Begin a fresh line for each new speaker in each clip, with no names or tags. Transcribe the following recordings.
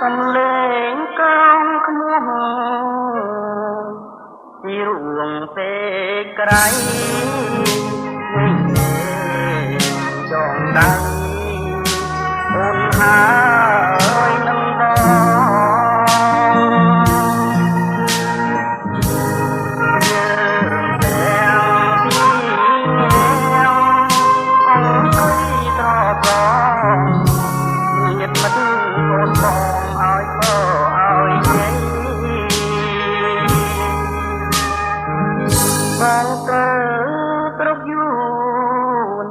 សំឡេងកោងខ្មោះពីរួងពេកក្រៃចងដៃអូនហើយនឹងបងទៅត្រកយួន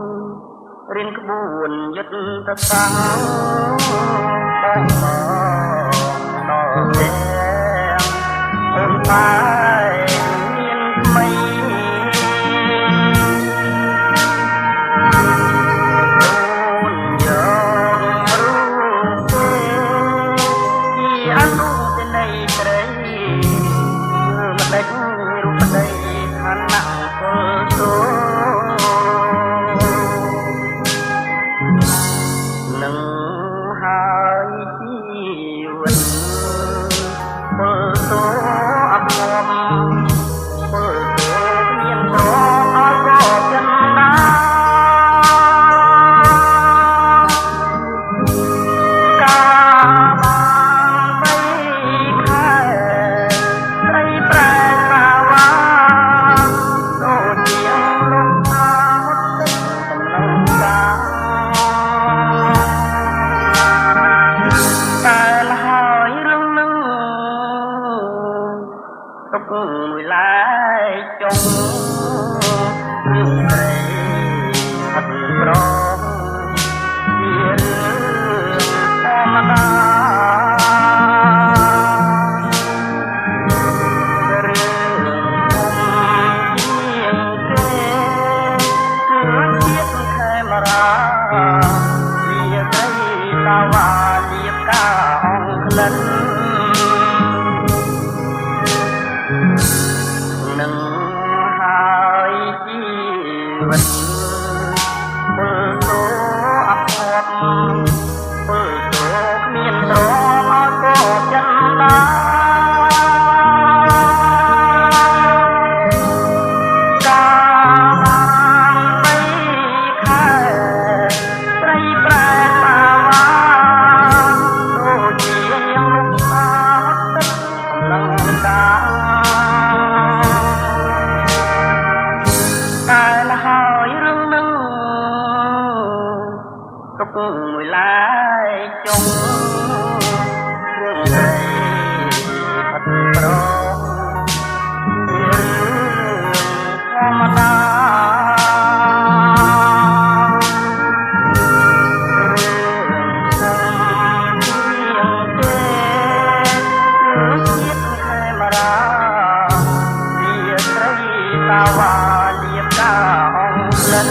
រៀនក្បួនយុទ្ធសាស្ត្របងដល់ផ្ទះអូនតែមានថ្មីអូនយករូបទេជាអនុសេនីយ៍ត្រីមិនដេចរូបដីនឹងហើយជីវិតពលតោអភ័ព្វពលតោមានរងអរក៏ចិនដាកាបានបីខែត្រីប្រែសាវាដូចជាលោកតាមុតទឹកកំឡុងកាតែលហើយរឿងនឹងទុកមួយឡាយចុងរឿងព្រៃហត់ប្រងជារឿងធម្មតារឿងធំជាងគេគឺជាតិខេមរាវាត្រីតាវ៉ាលៀបកាអង្គក្លិននឹងហើយជីវិតពលតោអភ័ព្វពលតោគ្មានត្រង់អត់ក៏ចិនដាកាបានបីខែត្រីប្រែសាវាដូចជាលោកតាទឹកកំឡុងកាតែលហើយរឿងនឹងទុកមួយឡាយចុងរឿងព្រៃផាត់ប្រងជារឿងធម្មតាតាវ៉ាលៀបកាអង្គក្លិន